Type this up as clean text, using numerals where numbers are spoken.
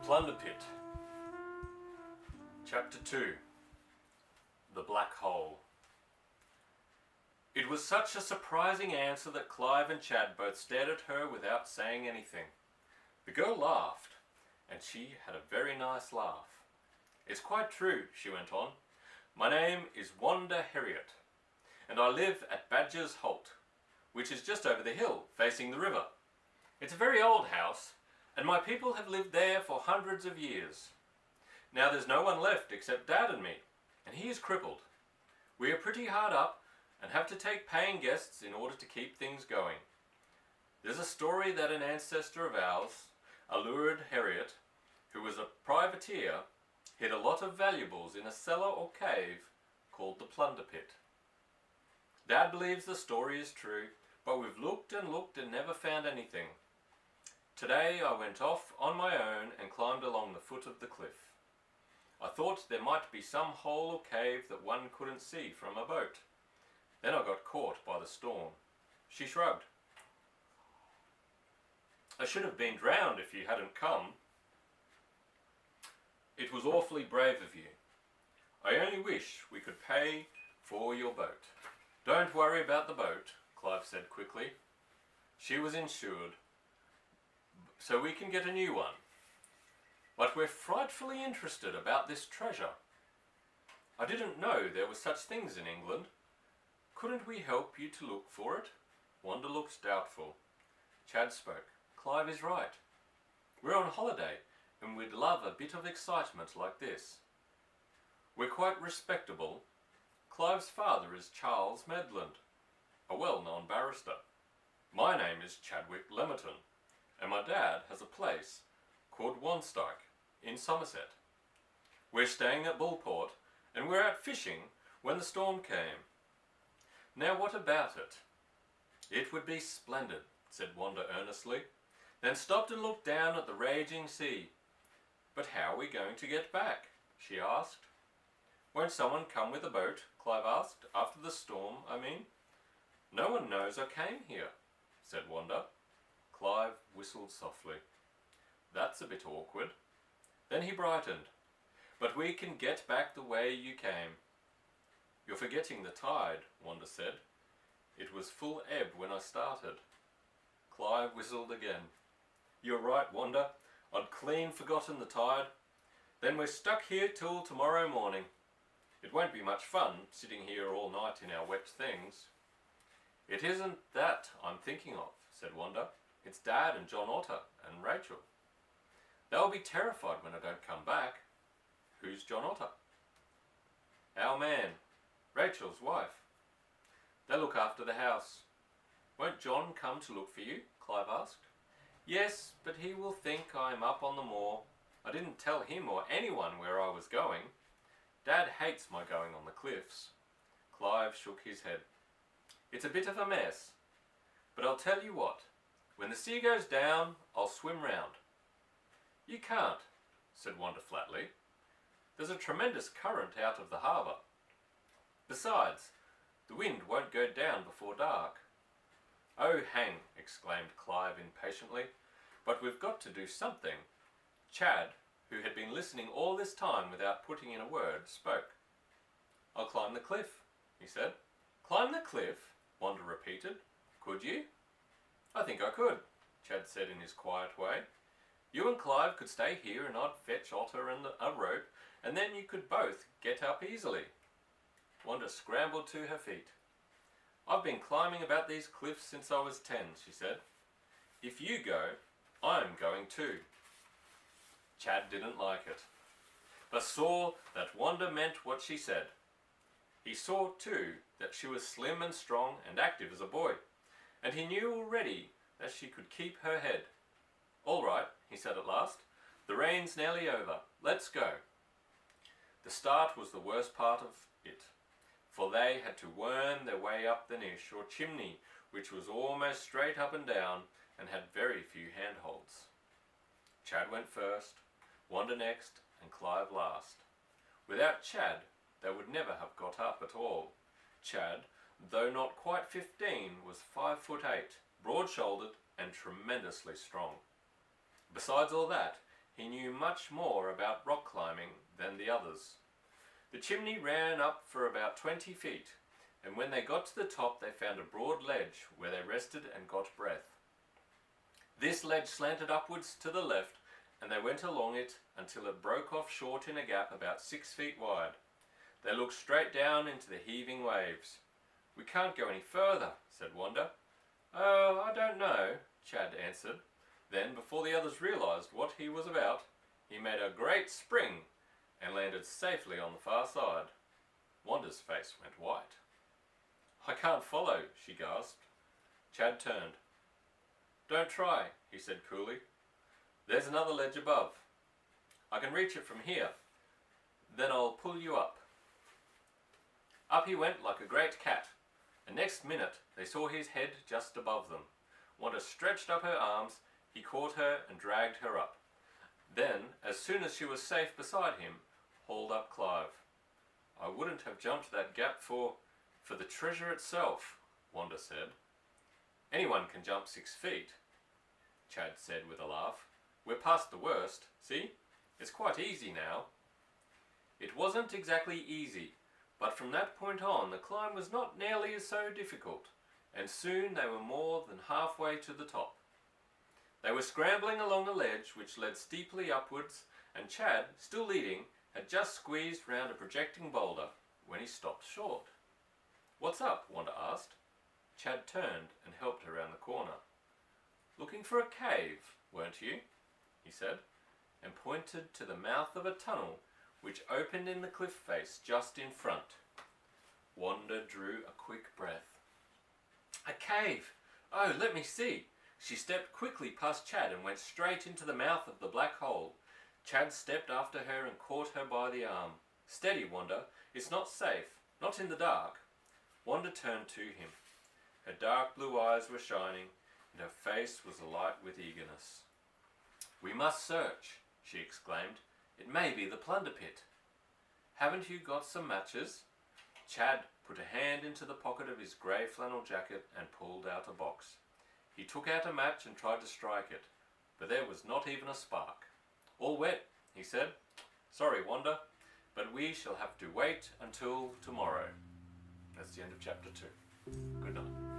Plunder Pit. Chapter 2. The Black Hole. It was such a surprising answer that Clive and Chad both stared at her without saying anything. The girl laughed, and she had a very nice laugh. "It's quite true," she went on. "My name is Wanda Herrington, and I live at Badger's Holt, which is just over the hill, facing the river. It's a very old house, and my people have lived there for hundreds of years. Now there's no one left except Dad and me, and he is crippled. We are pretty hard up and have to take paying guests in order to keep things going. There's a story that an ancestor of ours, a lurid Herriot, who was a privateer, hid a lot of valuables in a cellar or cave called the Plunder Pit. Dad believes the story is true, but we've looked and never found anything. Today I went off on my own and climbed along the foot of the cliff. I thought there might be some hole or cave that one couldn't see from a boat. Then I got caught by the storm." She shrugged. "I should have been drowned if you hadn't come. It was awfully brave of you. I only wish we could pay for your boat." "Don't worry about the boat," Clive said quickly. "She was insured, so we can get a new one. But we're frightfully interested about this treasure. I didn't know there were such things in England. Couldn't we help you to look for it?" Wanda looked doubtful. Chad spoke. "Clive is right. We're on holiday, and we'd love a bit of excitement like this. We're quite respectable. Clive's father is Charles Medland, a well-known barrister. My name is Chadwick Lemerton, and my dad has a place called Wanstein in Somerset. We're staying at Bullport, and we're out fishing when the storm came. Now what about it?" "It would be splendid," said Wanda earnestly, then stopped and looked down at the raging sea. "But how are we going to get back?" she asked. "Won't someone come with a boat?" Clive asked. "After the storm, I mean." "No one knows I came here," said Wanda. Clive whistled softly. "That's a bit awkward." Then he brightened. "But we can get back the way you came." "You're forgetting the tide," Wanda said. "It was full ebb when I started." Clive whistled again. "You're right, Wanda. I'd clean forgotten the tide. Then we're stuck here till tomorrow morning. It won't be much fun sitting here all night in our wet things." "It isn't that I'm thinking of," said Wanda. "It's Dad and John Otter and Rachel. They'll be terrified when I don't come back." "Who's John Otter?" "Our man, Rachel's wife. They look after the house." "Won't John come to look for you?" Clive asked. "Yes, but he will think I'm up on the moor. I didn't tell him or anyone where I was going. Dad hates my going on the cliffs." Clive shook his head. "It's a bit of a mess. But I'll tell you what. When the sea goes down, I'll swim round." "You can't," said Wanda flatly. "There's a tremendous current out of the harbour. Besides, the wind won't go down before dark." "Oh, hang," exclaimed Clive impatiently. "But we've got to do something." Chad, who had been listening all this time without putting in a word, spoke. "I'll climb the cliff," he said. "Climb the cliff?" Wanda repeated. "Could you?" "I think I could," Chad said in his quiet way. "You and Clive could stay here and I'd fetch Otter and a rope, and then you could both get up easily." Wanda scrambled to her feet. "I've been climbing about these cliffs since I was 10, she said. "If you go, I'm going too." Chad didn't like it, but saw that Wanda meant what she said. He saw, too, that she was slim and strong and active as a boy, and he knew already that she could keep her head. "All right," he said at last. "The rain's nearly over. Let's go." The start was the worst part of it, for they had to worm their way up the niche or chimney, which was almost straight up and down and had very few handholds. Chad went first, Wanda next, and Clive last. Without Chad, they would never have got up at all. Chad, though not quite 15, was 5'8", broad-shouldered and tremendously strong. Besides all that, he knew much more about rock climbing than the others. The chimney ran up for about 20 feet, and when they got to the top they found a broad ledge where they rested and got breath. This ledge slanted upwards to the left, and they went along it until it broke off short in a gap about 6 feet wide. They looked straight down into the heaving waves. "We can't go any further," said Wanda. "Oh, I don't know," Chad answered. Then, before the others realized what he was about, he made a great spring and landed safely on the far side. Wanda's face went white. "I can't follow," she gasped. Chad turned. "Don't try," he said coolly. "There's another ledge above. I can reach it from here. Then I'll pull you up." Up he went like a great cat, and next minute they saw his head just above them. Wanda stretched up her arms, he caught her and dragged her up. Then, as soon as she was safe beside him, hauled up Clive. "I wouldn't have jumped that gap for the treasure itself," Wanda said. "Anyone can jump 6 feet," Chad said with a laugh. "We're past the worst, see? It's quite easy now." It wasn't exactly easy, but from that point on the climb was not nearly so difficult, and soon they were more than halfway to the top. They were scrambling along a ledge which led steeply upwards, and Chad, still leading, had just squeezed round a projecting boulder when he stopped short. "What's up?" Wanda asked. Chad turned and helped her round the corner. "Looking for a cave, weren't you?" he said, and pointed to the mouth of a tunnel which opened in the cliff face just in front. Wanda drew a quick breath. "A cave! Oh, let me see!" She stepped quickly past Chad and went straight into the mouth of the black hole. Chad stepped after her and caught her by the arm. "Steady, Wanda. It's not safe. Not in the dark." Wanda turned to him. Her dark blue eyes were shining, and her face was alight with eagerness. "We must search," she exclaimed. "It may be the plunder pit." "Haven't you got some matches?" Chad put a hand into the pocket of his grey flannel jacket and pulled out a box. He took out a match and tried to strike it, but there was not even a spark. "All wet," he said. "Sorry, Wanda, but we shall have to wait until tomorrow." That's the end of chapter 2. Good night.